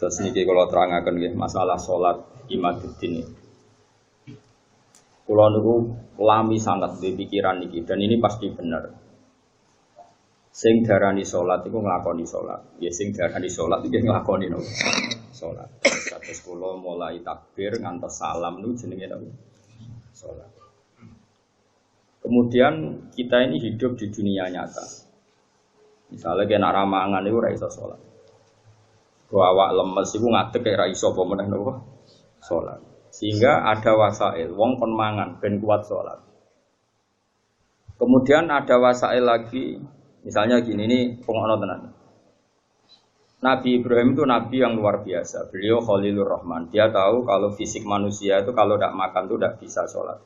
Terus niki kalau terangaken nggih masalah salat imaduddin. Kula niku lami sangat di pikiran niki dan ini pasti benar. Sing darani salat iku nglakoni salat. Ya sing darani salat iki nglakoni nopo? Salat. Terus kula mulai takbir ngantos salam niku jenenge nopo? Salat. Kemudian kita ini hidup di dunia nyata. Misalnya kena ramangan itu ora iso salat. Gua awak lemes iku ngadeg kaya ra iso apa meneh napa? Salat. Sehingga ada wasail wong kon mangan ben kuat salat. Kemudian ada wasail lagi, misalnya gini ini pengono tenan. Nabi Ibrahim itu nabi yang luar biasa. Beliau Khalilur Rahman. Dia tahu kalau fisik manusia itu kalau tidak makan itu tidak bisa salat.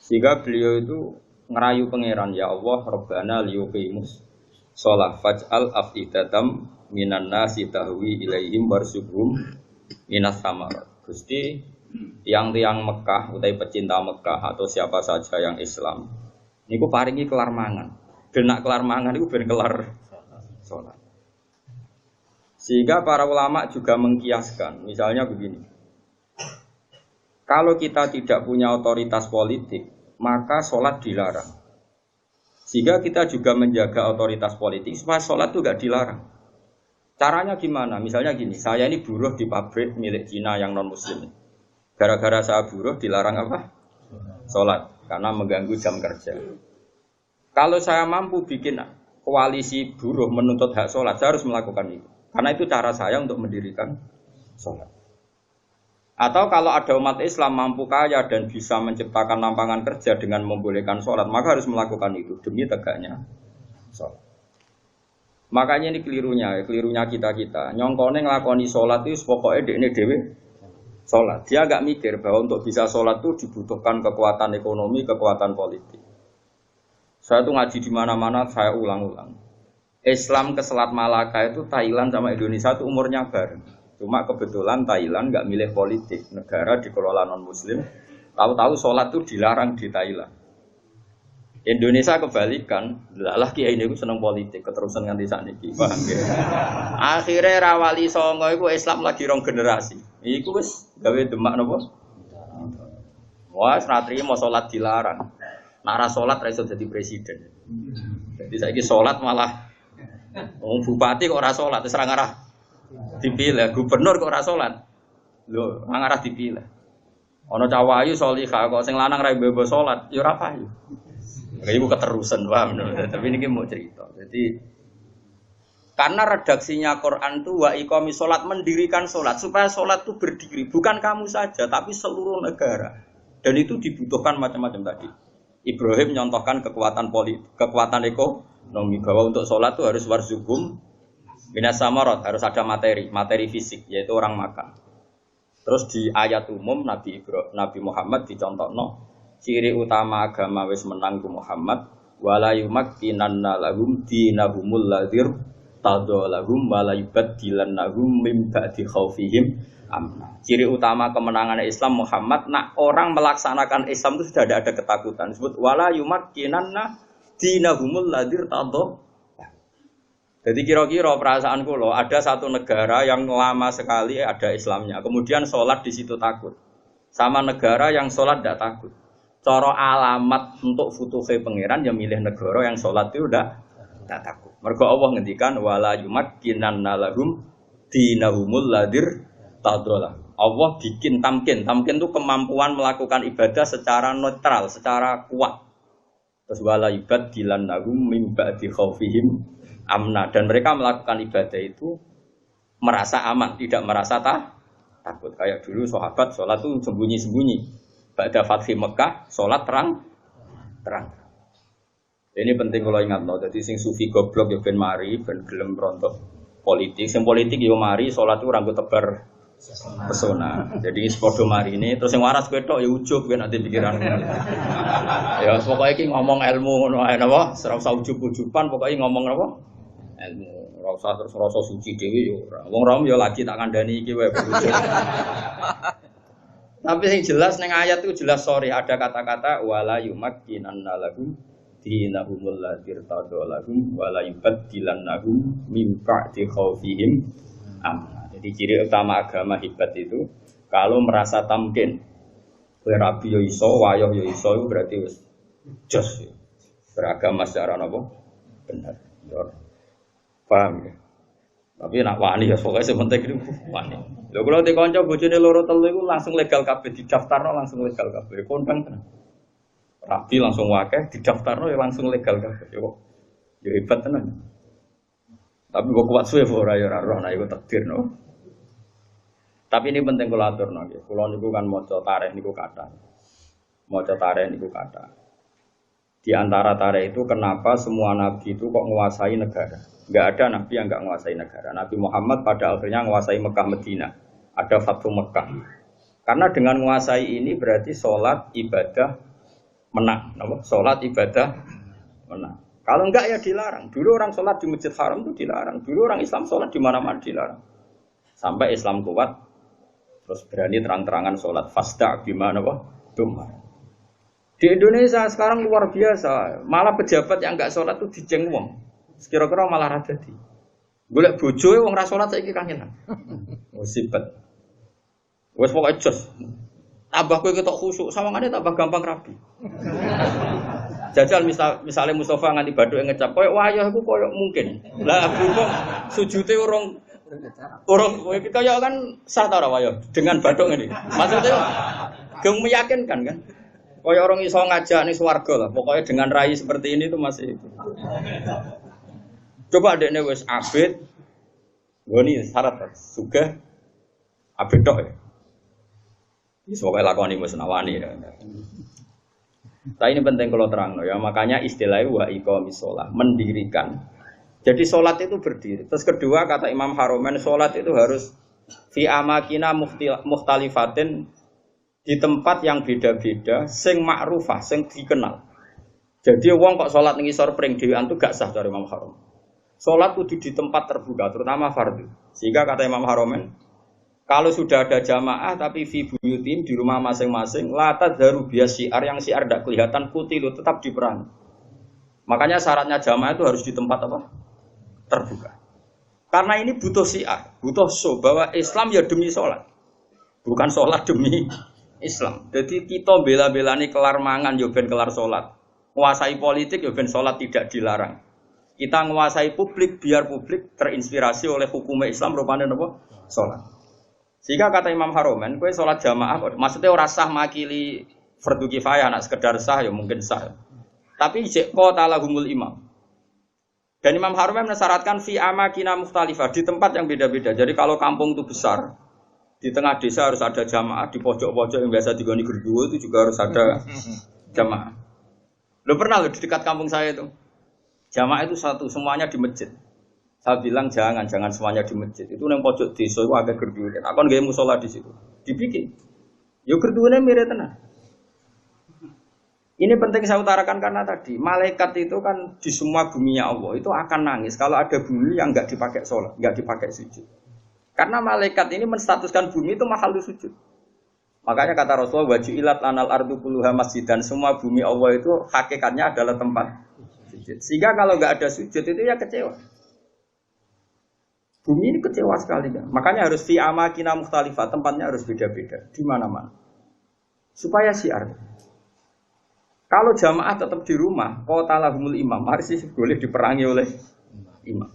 Sehingga beliau itu ngerayu pangeran, ya Allah Rabbana liyuqimus shalah faj'al afidatam minan nasi tahwi ilaihim warzuqhum minas samarat. Gusti tiang-tiang Mekah utai pecinta Mekah atau siapa saja yang Islam niku paringi kelar mangan. Ben nak kelar mangan niku ben kelar salat. Sehingga para ulama juga mengkiaskan, misalnya begini. Kalau kita tidak punya otoritas politik, maka sholat dilarang. Sehingga kita juga menjaga otoritas politik supaya sholat itu tidak dilarang. Caranya gimana? Misalnya gini, saya ini buruh di pabrik milik Cina yang non-muslim. Gara-gara saya buruh dilarang apa? Sholat, karena mengganggu jam kerja. Kalau saya mampu bikin koalisi buruh menuntut hak sholat, saya harus melakukan itu. Karena itu cara saya untuk mendirikan sholat. Atau kalau ada umat Islam mampu kaya dan bisa menciptakan lapangan kerja dengan membolehkan sholat, maka harus melakukan itu demi tegaknya sholat. Makanya ini kelirunya kita. Nyongkone ngelakoni sholat itu pokoknya dekne dewe sholat. Dia agak mikir bahwa untuk bisa sholat itu dibutuhkan kekuatan ekonomi, kekuatan politik. Saya tuh ngaji di mana-mana, saya ulang-ulang. Islam ke Selat Malaka itu Thailand sama Indonesia itu umurnya bareng. Cuma kebetulan Thailand nggak milih politik, negara dikelola non-muslim. Tahu-tahu sholat itu dilarang di Thailand. Indonesia kebalikan, lah kiai ini seneng politik, keterusan nganti sakniki, paham ya? Akhirnya rawali songo itu Islam lagi rong generasi. Iku wis gawe demak napa? Wah, senatri mau sholat dilarang. Nara sholat ra iso jadi presiden. Jadi saiki sholat malah bupati kok ora sholat, terus ra ngarah dipilih, gubernur kok ora sholat. Lho, ra ngarah dipilih. Ana cawayu sholihah kok sing lanang ra mbebo sholat, ya ora payu. Ibu keterusan, paham? Tapi ini mau cerita. Jadi karena redaksinya Quran itu wa iqami sholat, mendirikan sholat supaya sholat itu berdiri, bukan kamu saja tapi seluruh negara. Dan itu dibutuhkan macam-macam tadi. Ibrahim menyontohkan kekuatan politik, kekuatan ekonomi bahwa untuk sholat itu harus warzuqhum minas samarat, harus ada materi fisik, yaitu orang makan. Terus di ayat umum Nabi Muhammad dicontohno ciri utama agama wis menang ku Muhammad wala yumakkinanna lahum dinahumul ladzir tadallahum wala yubaddilannahum min ba'di khaufihim amna. Ciri utama kemenangan Islam Muhammad, nak orang melaksanakan Islam itu sudah ada ketakutan. Disebut wala yumakkinanna dinahumul ladzir tadallah. Jadi kira-kira perasaan kula ada satu negara yang lama sekali ada Islamnya, kemudian sholat di situ takut, sama negara yang sholat tidak takut. Cara alamat untuk futuhe pangeran yang milih negara yang sholat itu udah tak takut. Mergo Allah ngendikan wala yumakkinanna lahum dinahumul ladzir tadallah. Allah bikin tamkin itu kemampuan melakukan ibadah secara netral, secara kuat. Terus wala yubaddilannahum min ba'di khaufihim amna, dan mereka melakukan ibadah itu merasa aman, tidak merasa takut. Kayak dulu sahabat sholat itu sembunyi-sembunyi. Ba'da Fathi Mekah, sholat terang. Ini penting kalau ingat no. Jadi sing sufi goblok ya ben mari, ben gelem rontok politik. Sing politik yo mari, sholat itu ranggo tebar pesona. Jadi sepodo mari ini, terus yang waras ketok ya ujub ben nanti pikiran. Ya pokoknya iki ngomong ilmu ngono ae napa, ora usah ujub-ujuban, pokoknya ngomong apa? Ilmu. Ora usah terus rasa suci dhewe yo ora. Wong rom yo lagi tak kandhani iki wae. Tapi yang jelas neng ayat itu jelas ada kata-kata wala yumakkinanna lahum dinahumul ladzir tadallahum wala yubaddilannahum min ba'di khaufihim amna. Jadi ciri utama agama hebat itu kalau merasa tamkin. Kowe rabi yo iso, wayoh yo iso itu berarti wis jos. Beragama secara apa? Benar. Paham ya? Tapi nak wani ya pokoknya sementing itu wani. Lho kalau di kanca bojone loro telu iku langsung legal kabeh didaftarno langsung legal kabeh. Kondang tenan. Rabi langsung wakeh didaftarno ya langsung legal kabeh. Ya hebat tenan. Tapi kok kuat suwe ora ya ora roh nah iku takdir no. Tapi ini penting kula aturno nggih. Kula niku kan maca tarikh niku kathah. Maca tarikh niku kathah. Di antara tarikh itu kenapa semua nabi itu kok menguasai negara? Enggak ada nabi yang enggak menguasai negara. Nabi Muhammad pada akhirnya menguasai Mekah Madinah. Ada Fathu Mekah. Karena dengan menguasai ini berarti sholat ibadah menang. Sholat ibadah menang. Kalau enggak ya dilarang. Dulu orang sholat di Masjid Haram itu dilarang. Dulu orang Islam sholat di mana-mana dilarang. Sampai Islam kuat, terus berani terang-terangan sholat. Fasda' bima dumma. Di Indonesia sekarang luar biasa. Malah pejabat yang enggak sholat itu dijeng wong. Sekira-kira malah radadi. Golek bojoe wong ra sholat saiki kangenan. Musibet. Wes pokoke jos. Tambah kowe ketok khusuk, sawangane tambah gampang rabi. Jajal misalnya Mustafa nganti bathuk ngecap koyo wayah iku koyo mungkin. Lah berhubung sujute urung kowe kaya kan sah ta ora wayah dengan bathuk ngene. Maksudnya geng meyakinkan kan. Koyo orang iso ngajak ning swarga lah. Pokoknya dengan rai seperti ini tuh masih itu. Coba dekne wis abid. Ngoni syarat sugih abid tok ya. Wis pokoke lakoni wis nawani ya. Tapi ini penting kalau terang ya, makanya istilahnya wa iqamis shalah, mendirikan. Jadi sholat itu berdiri. Terus kedua kata Imam Haromen, sholat itu harus fi amakina mukhtalifatin, di tempat yang beda-beda, sing ma'rufah, sing dikenal. Jadi wong kok sholat ning isor pring dhewean itu gak sah dari Imam Haromen. Sholat kudu di tempat terbuka, terutama fardhu. Sehingga kata Imam Haromen, kalau sudah ada jamaah tapi fi buyutin di rumah masing-masing, la tadharu bias syiar yang syiar tidak kelihatan putih itu tetap diperangi. Makanya syaratnya jamaah itu harus di tempat apa? Terbuka. Karena ini butuh syiar, butuh show bahwa Islam ya demi sholat, bukan sholat demi Islam. Jadi kita bela-belani kelar mangan ya ben kelar sholat, menguasai politik ya ben sholat tidak dilarang. Kita menguasai publik biar publik terinspirasi oleh hukum Islam rupanya apa? Sholat. Jika kata Imam Haromen, kowe sholat jamaah, maksudnya ora sah makili fardu kifayah, nak sekedar sah ya mungkin sah. Tapi jek qala lahumul imam. Dan Imam Haromen mensyaratkan fi amakina mukhtalifah, di tempat yang beda-beda. Jadi kalau kampung itu besar, di tengah desa harus ada jamaah, di pojok-pojok yang biasa digoni gerduwo itu juga harus ada jamaah. Lo pernah lo di dekat kampung saya itu, jamaah itu satu, semuanya di masjid. Saya bilang jangan semuanya di masjid. Itu yang pojok desa itu agak gerduwe. Aku kan gak musola di situ. Dibikin. Yo gerduwene mirip tenan. Ini penting saya utarakan karena tadi malaikat itu kan di semua buminya Allah itu akan nangis kalau ada bumi yang enggak dipakai sholat, enggak dipakai sujud. Karena malaikat ini menstatuskan bumi itu mahallu sujud. Makanya kata Rasulullah waju'ilat anal ardu kulluha masjid, dan semua bumi Allah itu hakikatnya adalah tempat sujud. Sehingga kalau enggak ada sujud itu ya kecewa. Bumi ini kecewa sekali kan. Makanya harus fi amakina mukhtalifah, tempatnya harus beda-beda di mana-mana. Supaya syiar. Kalau jamaah tetap di rumah, qatalahumul imam, harus boleh diperangi oleh imam.